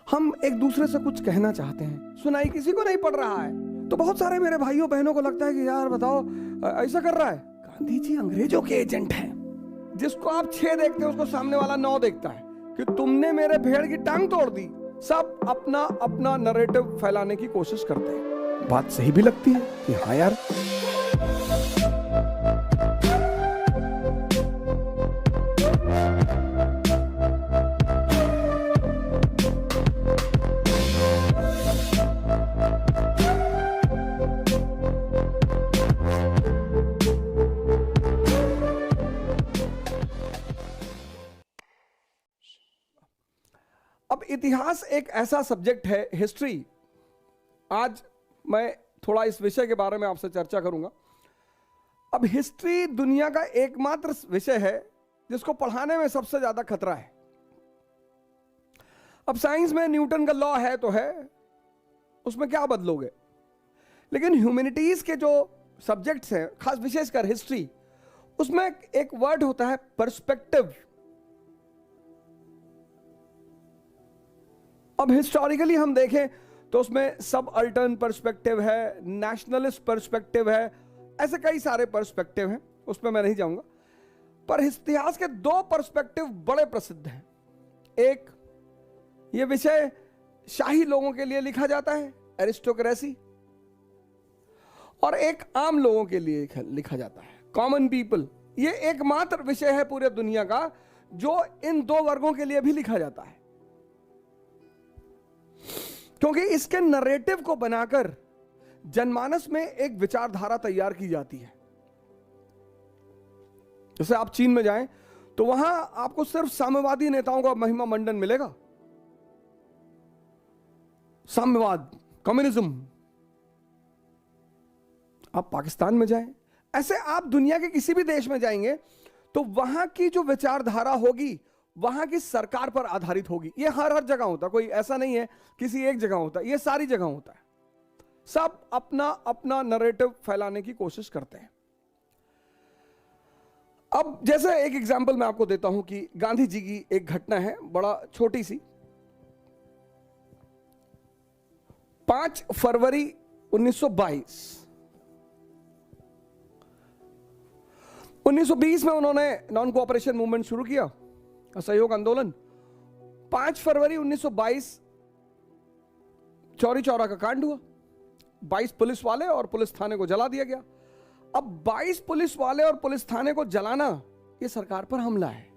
हम एक दूसरे से कुछ कहना चाहते हैं, सुनाई किसी को नहीं पड़ रहा है, तो बहुत सारे मेरे भाइयों बहनों को लगता है कि यार बताओ ऐसा कर रहा है। गांधी जी अंग्रेजों के एजेंट हैं। जिसको आप 6 देखते हैं उसको सामने वाला 9 देखता है कि तुमने मेरे भेड़ की टांग तोड़ दी। सब अपना अपना नैरेटिव फैलाने की कोशिश करते हैं। बात सही भी लगती है कि हाँ यार, अब इतिहास एक ऐसा सब्जेक्ट है, हिस्ट्री। आज मैं थोड़ा इस विषय के बारे में आपसे चर्चा करूंगा। अब हिस्ट्री दुनिया का एकमात्र विषय है जिसको पढ़ाने में सबसे ज्यादा खतरा है। अब साइंस में न्यूटन का लॉ है तो है, उसमें क्या बदलोगे, लेकिन ह्यूमैनिटीज के जो सब्जेक्ट्स हैं, खास विशेषकर हिस्ट्री, उसमें एक वर्ड होता है पर्सपेक्टिव। अब हिस्टोरिकली हम देखें तो उसमें सब अल्टर्न पर्सपेक्टिव है, नेशनलिस्ट पर्सपेक्टिव है, ऐसे कई सारे पर्सपेक्टिव हैं, उसमें मैं नहीं जाऊंगा। पर इतिहास के 2 पर्सपेक्टिव बड़े प्रसिद्ध हैं। एक, ये विषय शाही लोगों के लिए लिखा जाता है, एरिस्टोक्रेसी, और एक आम लोगों के लिए लिखा जाता है, कॉमन पीपल। ये एकमात्र विषय है पूरे दुनिया का जो इन 2 वर्गों के लिए भी लिखा जाता है, क्योंकि इसके नरेटिव को बनाकर जनमानस में एक विचारधारा तैयार की जाती है। जैसे आप चीन में जाएं तो वहां आपको सिर्फ साम्यवादी नेताओं का महिमा मंडन मिलेगा, साम्यवाद, कम्युनिज्म। आप पाकिस्तान में जाएं, ऐसे आप दुनिया के किसी भी देश में जाएंगे तो वहां की जो विचारधारा होगी वहां की सरकार पर आधारित होगी। ये हर जगह होता है, कोई ऐसा नहीं है किसी एक जगह होता है, ये सारी जगह होता है। सब अपना अपना नैरेटिव फैलाने की कोशिश करते हैं। अब जैसे एक एग्जांपल मैं आपको देता हूं कि गांधी जी की एक घटना है, बड़ा छोटी सी। 5 फरवरी 1920 में उन्होंने नॉन कोऑपरेशन मूवमेंट शुरू किया, असहयोग आंदोलन। 5 फरवरी 1922 चौरी चौरा का कांड हुआ। 22 पुलिस वाले और पुलिस थाने को जला दिया गया। अब 22 पुलिस वाले और पुलिस थाने को जलाना, यह सरकार पर हमला है।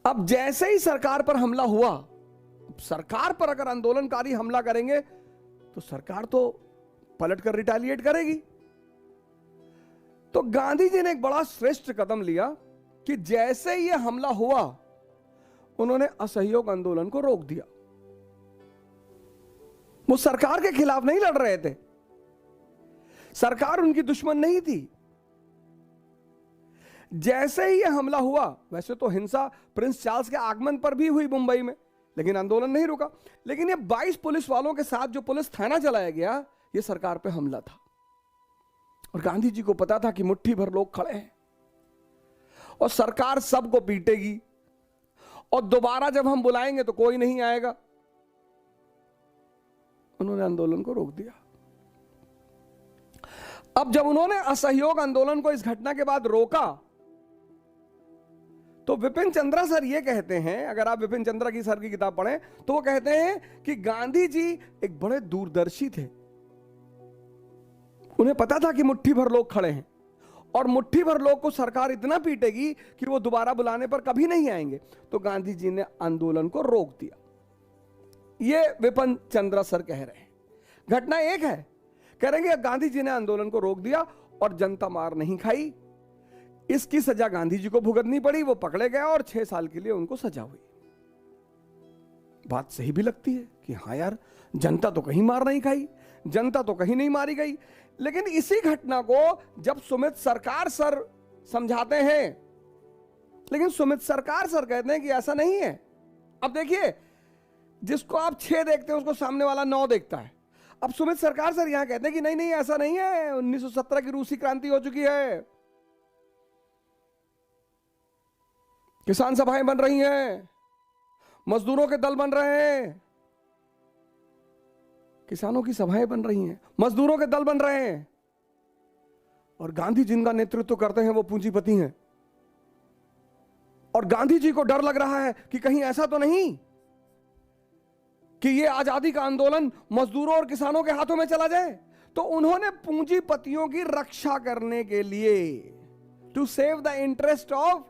अब जैसे ही सरकार पर हमला हुआ, सरकार पर अगर आंदोलनकारी हमला करेंगे तो सरकार तो पलटकर रिटेलिएट करेगी। तो गांधी जी ने एक बड़ा श्रेष्ठ कदम लिया कि जैसे ही यह हमला हुआ उन्होंने असहयोग आंदोलन को रोक दिया। वो सरकार के खिलाफ नहीं लड़ रहे थे, सरकार उनकी दुश्मन नहीं थी। जैसे ही यह हमला हुआ, वैसे तो हिंसा प्रिंस चार्ल्स के आगमन पर भी हुई मुंबई में, लेकिन आंदोलन नहीं रुका। लेकिन ये 22 पुलिस वालों के साथ जो पुलिस थाना चलाया गया, यह सरकार पे हमला था। और गांधी जी को पता था कि मुट्ठी भर लोग खड़े हैं और सरकार सबको पीटेगी, और दोबारा जब हम बुलाएंगे तो कोई नहीं आएगा। उन्होंने आंदोलन को रोक दिया। अब जब उन्होंने असहयोग आंदोलन को इस घटना के बाद रोका, तो विपिन चंद्रा सर ये कहते हैं, अगर आप विपिन चंद्रा की सर की किताब पढ़ें तो वो कहते हैं कि गांधी जी एक बड़े दूरदर्शी थे। उन्हें पता था कि मुट्ठी भर लोग खड़े हैं और मुट्ठी भर लोग को सरकार इतना पीटेगी कि वो दोबारा बुलाने पर कभी नहीं आएंगे। तो गांधी जी ने आंदोलन को रोक दिया। ये विपिन चंद्रा सर कह रहे हैं। घटना एक है, कह रहे हैं कि गांधी जी ने आंदोलन को रोक दिया और जनता मार नहीं खाई। इसकी सजा गांधी जी को भुगतनी पड़ी, वो पकड़े गए और 6 साल के लिए उनको सजा हुई। बात सही भी लगती है कि हाँ यार, जनता तो कहीं मार नहीं खाई, जनता तो कहीं नहीं मारी गई। लेकिन इसी घटना को जब सुमित सरकार सर समझाते हैं, लेकिन सुमित सरकार सर कहते हैं कि ऐसा नहीं है। अब देखिए, जिसको आप 6 देखते हैं उसको सामने वाला 9 देखता है। अब सुमित सरकार सर यहां कहते हैं कि नहीं नहीं ऐसा नहीं है, 1917 की रूसी क्रांति हो चुकी है, किसान सभाएं बन रही हैं, मजदूरों के दल बन रहे हैं, किसानों की सभाएं बन रही हैं, मजदूरों के दल बन रहे हैं, और गांधी जिनका नेतृत्व करते हैं वो पूंजीपति हैं। और गांधी जी को डर लग रहा है कि कहीं ऐसा तो नहीं कि ये आजादी का आंदोलन मजदूरों और किसानों के हाथों में चला जाए। तो उन्होंने पूंजीपतियों की रक्षा करने के लिए, to save the interest of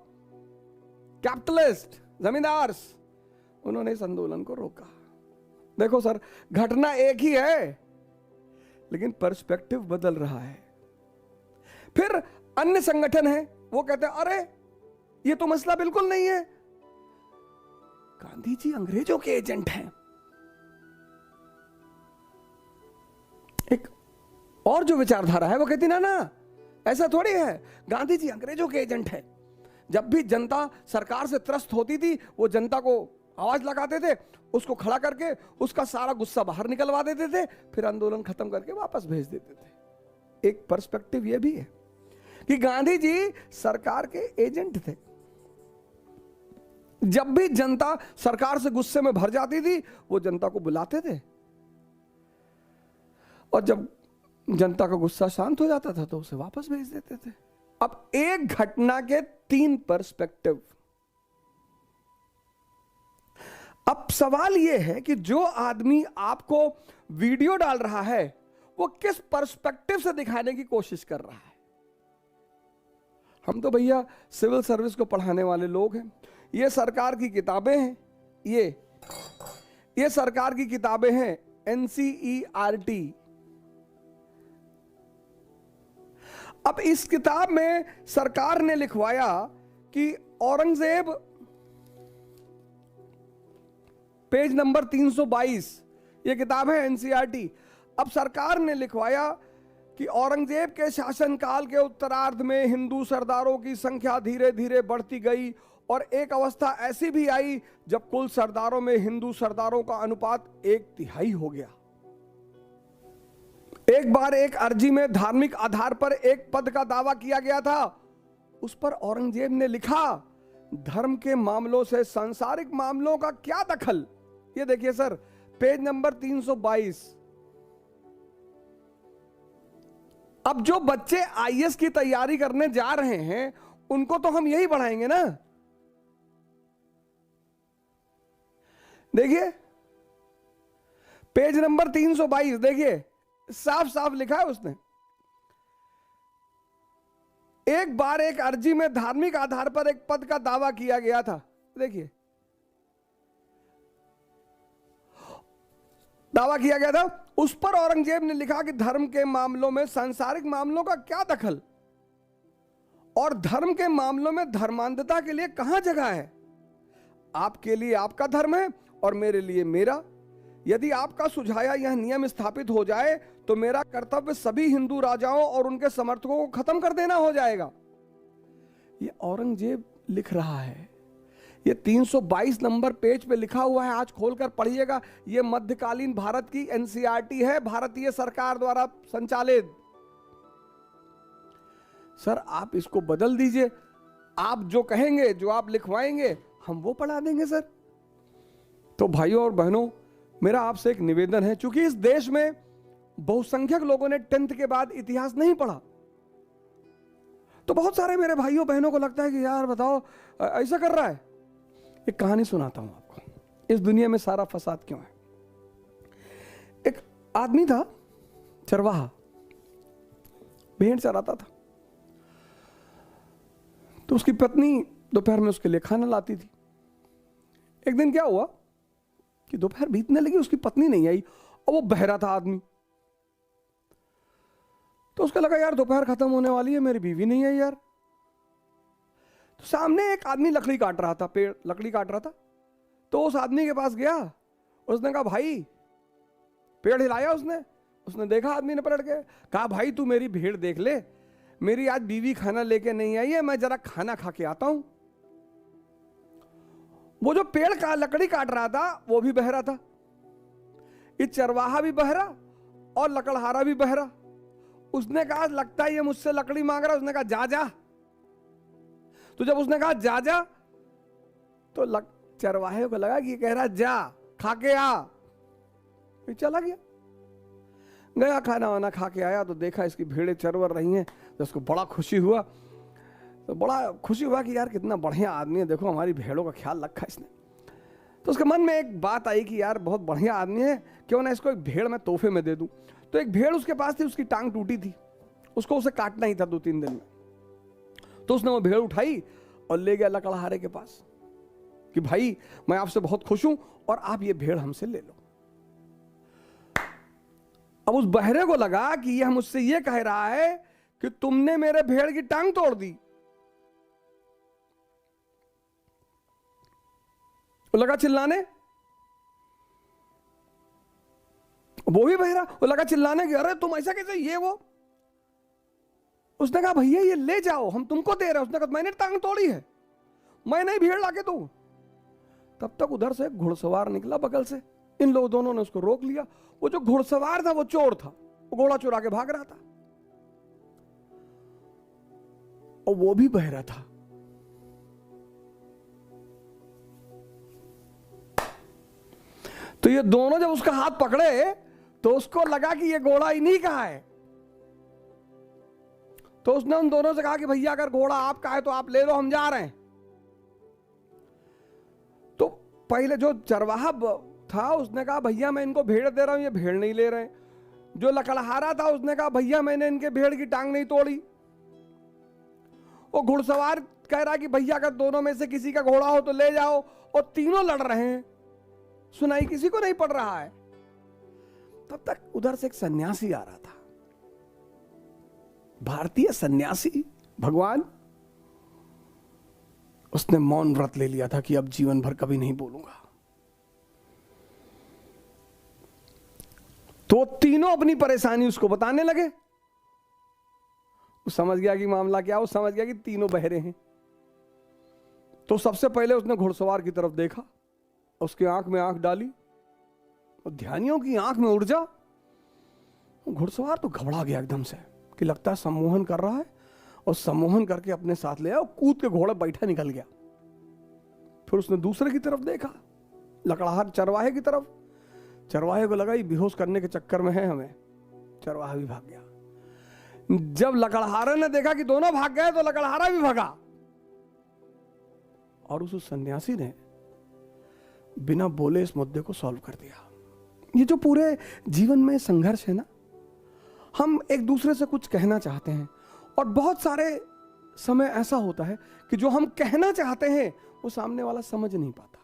capitalist, zamindars, उन्होंने इस आंदोलन को रोका। देखो सर, घटना एक ही है लेकिन पर्सपेक्टिव बदल रहा है। फिर अन्य संगठन है, वो कहते हैं अरे ये तो मसला बिल्कुल नहीं है, गांधी जी अंग्रेजों के एजेंट हैं। एक और जो विचारधारा है वो कहती ना ना ऐसा थोड़ी है, गांधी जी अंग्रेजों के एजेंट हैं। जब भी जनता सरकार से त्रस्त होती थी वो जनता को आवाज लगाते थे, उसको खड़ा करके उसका सारा गुस्सा बाहर निकलवा देते थे, फिर आंदोलन खत्म करके वापस भेज देते थे। एक पर्सपेक्टिव ये भी है कि गांधी जी सरकार के एजेंट थे। जब भी जनता सरकार से गुस्से में भर जाती थी वो जनता को बुलाते थे, और जब जनता का गुस्सा शांत हो जाता था तो उसे वापस भेज देते थे। अब एक घटना के 3 पर्सपेक्टिव। अब सवाल यह है कि जो आदमी आपको वीडियो डाल रहा है वो किस पर्सपेक्टिव से दिखाने की कोशिश कर रहा है। हम तो भैया सिविल सर्विस को पढ़ाने वाले लोग हैं, ये सरकार की किताबें हैं, ये सरकार की किताबें हैं NCERT। अब इस किताब में सरकार ने लिखवाया कि औरंगजेब, पेज नंबर 322, यह किताब है NCERT। अब सरकार ने लिखवाया कि औरंगजेब के शासनकाल के उत्तरार्ध में हिंदू सरदारों की संख्या धीरे धीरे बढ़ती गई और एक अवस्था ऐसी भी आई जब कुल सरदारों में हिंदू सरदारों का अनुपात 1/3 हो गया। एक बार एक अर्जी में धार्मिक आधार पर एक पद का दावा किया गया था, उस पर औरंगजेब ने लिखा, धर्म के मामलों से सांसारिक मामलों का क्या दखल। ये देखिए सर, पेज नंबर 322। अब जो बच्चे IAS की तैयारी करने जा रहे हैं उनको तो हम यही पढ़ाएंगे ना। देखिए पेज नंबर 322, देखिए साफ साफ लिखा है उसने, एक बार एक अर्जी में धार्मिक आधार पर एक पद का दावा किया गया था। देखिए दावा किया गया था, उस पर औरंगजेब ने लिखा कि धर्म के मामलों में सांसारिक मामलों का क्या दखल, और धर्म के मामलों में धर्मांधता के लिए कहां जगह है। आपके लिए आपका धर्म है और मेरे लिए मेरा। यदि आपका सुझाया यह नियम स्थापित हो जाए तो मेरा कर्तव्य सभी हिंदू राजाओं और उनके समर्थकों को खत्म कर देना हो जाएगा। ये औरंगजेब लिख रहा है, ये 322 नंबर पेज पे लिखा हुआ है, आज खोलकर पढ़िएगा। ये मध्यकालीन भारत की NCERT है, भारतीय सरकार द्वारा संचालित। सर आप इसको बदल दीजिए, आप जो कहेंगे, जो आप लिखवाएंगे हम वो पढ़ा देंगे सर। तो भाइयों और बहनों, मेरा आपसे एक निवेदन है, चूंकि इस देश में बहुसंख्यक लोगों ने 10th के बाद इतिहास नहीं पढ़ा, तो बहुत सारे मेरे भाइयों बहनों को लगता है कि यार बताओ ऐसा कर रहा है। एक कहानी सुनाता हूं आपको, इस दुनिया में सारा फसाद क्यों है। एक आदमी था, चरवाहा, भेड़ चराता था। तो उसकी पत्नी दोपहर में उसके लिए खाना लाती थी। एक दिन क्या हुआ कि दोपहर बीतने लगी, उसकी पत्नी नहीं आई और वो बहरा था आदमी। तो उसको लगा यार दोपहर खत्म होने वाली है, मेरी बीवी नहीं आई यार। तो सामने एक आदमी लकड़ी काट रहा था, पेड़ लकड़ी काट रहा था। तो उस आदमी के पास गया, उसने कहा भाई, पेड़ हिलाया उसने देखा आदमी ने पलट के, कहा भाई तू मेरी भेड़ देख ले, मेरी आज बीवी खाना लेके नहीं आई है, मैं जरा खाना खा के आता हूं। वो जो पेड़ का लकड़ी काट रहा था वो भी बहरा था, ये चरवाहा भी बहरा और लकड़हारा भी बहरा। उसने कहा लगता है ये मुझसे लकड़ी मांग रहा है। उसने कहा जा जा। तो जब उसने कहा जा जा तो चरवाहे को लगा कि ये कह रहा जा खा के आ, ये चला गया खाना वाना खा के आया तो देखा इसकी भेड़ें चरवर रही हैं, तो उसको बड़ा खुशी हुआ। कि यार कितना बढ़िया आदमी है, देखो हमारी भेड़ों का ख्याल रखा इसने। तो उसके मन में एक बात आई कि यार बहुत बढ़िया आदमी है, क्यों ना इसको एक भेड़ मैं तोहफे में दे दूं। तो एक भेड़ उसके पास थी, उसकी टांग टूटी थी, उसको उसे काटना ही था 2-3 दिन में। तो उसने वो भेड़ उठाई और ले गया लकड़हारे के पास कि भाई मैं आपसे बहुत खुश हूं और आप ये भेड़ हमसे ले लो। अब उस बहरे को लगा कि यह मुझसे ये कह रहा है कि तुमने मेरे भेड़ की टांग तोड़ दी। वो लगा चिल्लाने, वो भी बहरा, वो लगा चिल्लाने कि अरे तुम ऐसा कैसे, ये वो। उसने कहा भैया ये ले जाओ, हम तुमको दे रहे हैं। उसने कहा मैंने टांग तोड़ी है, मैं नहीं भेड़ लाके दूं। तब तक उधर से एक घुड़सवार निकला बगल से, इन लोग दोनों ने उसको रोक लिया। वो जो घुड़सवार था वो चोर था, वो घोड़ा चुरा के भाग रहा था और वो भी बहरा था। तो ये दोनों जब उसका हाथ पकड़े तो उसको लगा कि ये घोड़ा इन्हीं का है। तो उसने उन दोनों से कहा कि भैया अगर घोड़ा आपका है तो आप ले लो, हम जा रहे हैं। तो पहले जो चरवाहा था उसने कहा भैया मैं इनको भेड़ दे रहा हूं, ये भेड़ नहीं ले रहे। जो लकड़हारा था उसने कहा भैया मैंने इनके भेड़ की टांग नहीं तोड़ी। वो घुड़सवार कह रहा कि भैया अगर दोनों में से किसी का घोड़ा हो तो ले जाओ। और तीनों लड़ रहे हैं, सुनाई किसी को नहीं पड़ रहा है। तब तक उधर से एक सन्यासी आ रहा था, भारतीय सन्यासी भगवान। उसने मौन व्रत ले लिया था कि अब जीवन भर कभी नहीं बोलूंगा। तो तीनों अपनी परेशानी उसको बताने लगे। वो समझ गया कि मामला क्या, वो समझ गया कि तीनों बहरे हैं। तो सबसे पहले उसने घुड़सवार की तरफ देखा, उसके आंख में आंख डाली और ध्यानियों की आंख में ऊर्जा। घुड़सवार तो घबरा गया एकदम से कि लगता है सम्मोहन कर रहा है, और सम्मोहन करके अपने साथ ले आया और कूद के घोड़ा बैठा निकल गया। फिर उसने दूसरे की तरफ देखा, लकड़हार चरवाहे की तरफ। चरवाहे को लगा ये बेहोश करने के चक्कर में है हमें, चरवाहा भी भाग गया। जब लकड़हारे ने देखा कि दोनों भाग गए तो लकड़हारा भी भागा, और उस सन्यासी ने बिना बोले इस मुद्दे को सॉल्व कर दिया। ये जो पूरे जीवन में संघर्ष है ना, हम एक दूसरे से कुछ कहना चाहते हैं और बहुत सारे समय ऐसा होता है कि जो हम कहना चाहते हैं वो सामने वाला समझ नहीं पाता।